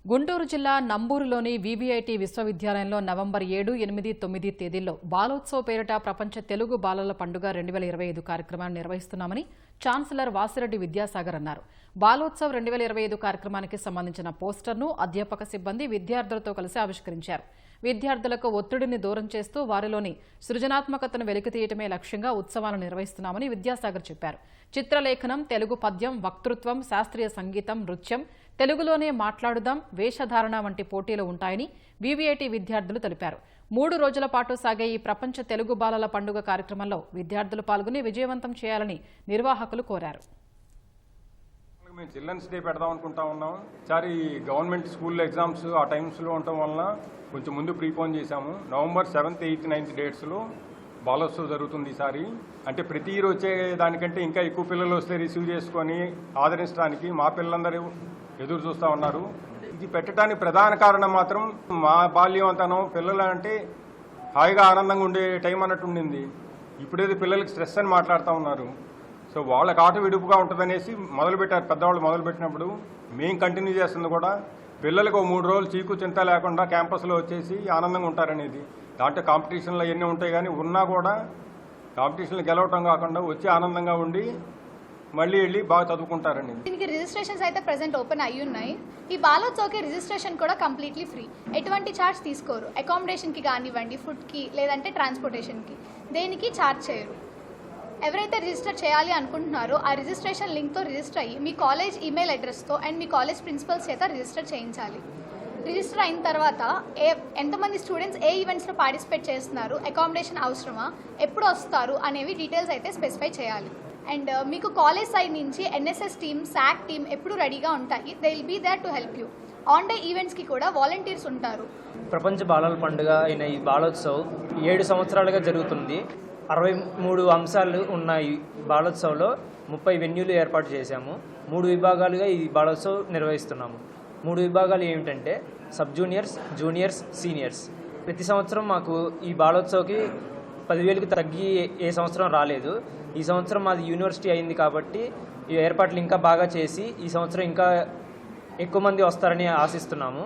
గుంటూరు జిల్లా నంబూరులోని వీవీఐటీ విశ్వవిద్యాలయంలో నవంబర్ 7, 8, 9 తేదీల్లో బాలోత్సవ్ పేరిట ప్రపంచ తెలుగు బాలల పండుగ 2025 కార్యక్రమాన్ని నిర్వహిస్తున్నామని ఛాన్సలర్ వాసిరెడ్డి విద్యాసాగర్ అన్నారు. బాలోత్సవ్ 2025 కార్యక్రమానికి సంబంధించిన పోస్టర్ను అధ్యాపక సిబ్బంది విద్యార్థులతో కలిసి ఆవిష్కరించారు. విద్యార్థులకు ఒత్తిడిని దూరం చేస్తూ వారిలోని సృజనాత్మకతను వెలికితీయటమే లక్ష్యంగా ఉత్సవాలను నిర్వహిస్తున్నామని విద్యాసాగర్ చెప్పారు. చిత్రలేఖనం, తెలుగు పద్యం, వక్తృత్వం, శాస్త్రీయ సంగీతం, నృత్యం, తెలుగులోనే మాట్లాడుదాం, వేషధారణ వంటి పోటీలు ఉంటాయని వీవీఐటీ విద్యార్థులు తెలిపారు. 3 రోజుల పాటు సాగే ఈ ప్రపంచ తెలుగు బాలల పండుగ కార్యక్రమంలో విద్యార్థులు పాల్గొని విజయవంతం చేయాలని నిర్వాహకులు కోరారు. మేము చిల్డ్రన్స్ డే పెడదాం అనుకుంటా ఉన్నాం. ఈసారి గవర్నమెంట్ స్కూల్ ఎగ్జామ్స్ ఆ టైమ్స్లో ఉండటం వలన కొంచెం ముందు ప్రీపోన్ చేశాము. November 7th, 8th, 9th డేట్స్లో Balotsav జరుగుతుంది. ఈసారి అంటే ప్రతి ఇయర్ వచ్చే దానికంటే ఇంకా ఎక్కువ పిల్లలు వస్తే రిసీవ్ చేసుకొని ఆదరించడానికి మా పిల్లలందరూ ఎదురు చూస్తూ ఉన్నారు. ఇది పెట్టడానికి ప్రధాన కారణం మాత్రం మా బాల్యవంతనం. పిల్లలు అంటే హాయిగా ఆనందంగా ఉండే టైం అన్నట్టు ఉండింది. ఇప్పుడేది పిల్లలకి స్ట్రెస్ అని మాట్లాడుతూ ఉన్నారు. సో వాళ్ళకి ఆట విడుపుగా ఉంటుందనేసి మొదలుపెట్టారు. పెద్దవాళ్ళు మొదలుపెట్టినప్పుడు మేము కంటిన్యూ చేస్తుంది కూడా పిల్లలకు 3 రోజులు చీకు చింత లేకుండా క్యాంపస్లో వచ్చేసి ఆనందంగా ఉంటారనేది. దాంట్లో కాంపిటీషన్లు అవన్నీ ఉంటాయి, కానీ ఉన్నా కూడా కాంపిటీషన్లు గెలవటం కాకుండా వచ్చి ఆనందంగా ఉండి మళ్ళీ వెళ్ళి బాగా చదువుకుంటారని. దీనికి రిజిస్ట్రేషన్స్ అయితే ప్రెసెంట్ ఓపెన్ అయ్యి ఉన్నాయి. ఈ బాలోత్సవ్కి రిజిస్ట్రేషన్ కూడా కంప్లీట్లీ ఫ్రీ, ఎటువంటి ఛార్జ్ తీసుకోరు. అకామిడేషన్కి కానివ్వండి, ఫుడ్కి లేదంటే ట్రాన్స్పోర్టేషన్కి దేనికి ఛార్జ్ చేయరు. ఎవరైతే రిజిస్టర్ చేయాలి అనుకుంటున్నారో ఆ రిజిస్ట్రేషన్ లింక్తో రిజిస్టర్ అయ్యి మీ కాలేజ్ ఈమెయిల్ అడ్రస్తో అండ్ మీ కాలేజ్ ప్రిన్సిపల్స్ చేత రిజిస్టర్ చేయించాలి. రిజిస్టర్ అయిన తర్వాత ఎంతమంది స్టూడెంట్స్ ఏ ఈవెంట్స్లో పార్టిసిపేట్ చేస్తున్నారు, అకామిడేషన్ అవసరమా, ఎప్పుడు వస్తారు అనేవి డీటెయిల్స్ అయితే స్పెసిఫై చేయాలి. అండ్ మీకు కాలేజ్ సైడ్ నుంచి ఎన్ఎస్ఎస్ టీమ్, శాక్ టీమ్ ఎప్పుడు రెడీగా ఉంటాయి. They will be there to help you. On day ఈవెంట్స్కి కూడా వాలంటీర్స్ ఉంటారు. ప్రపంచ బాలల పండుగ అయిన ఈ బాలోత్సవ్ 7 సంవత్సరాలుగా జరుగుతుంది. 63 అంశాలు ఉన్నాయి. బాలోత్సవ్లో 30 వెన్యూలు ఏర్పాటు చేశాము. 3 విభాగాలుగా ఈ బాలోత్సవ్ నిర్వహిస్తున్నాము. 3 విభాగాలు ఏమిటంటే సబ్ జూనియర్స్, జూనియర్స్, సీనియర్స్. ప్రతి సంవత్సరం మాకు ఈ బాలోత్సవ్కి 10,000కి తగ్గి ఏ సంవత్సరం రాలేదు. ఈ సంవత్సరం మాది యూనివర్సిటీ అయింది కాబట్టి ఈ ఏర్పాట్లు ఇంకా బాగా చేసి ఈ సంవత్సరం ఇంకా ఎక్కువ మంది వస్తారని ఆశిస్తున్నాము.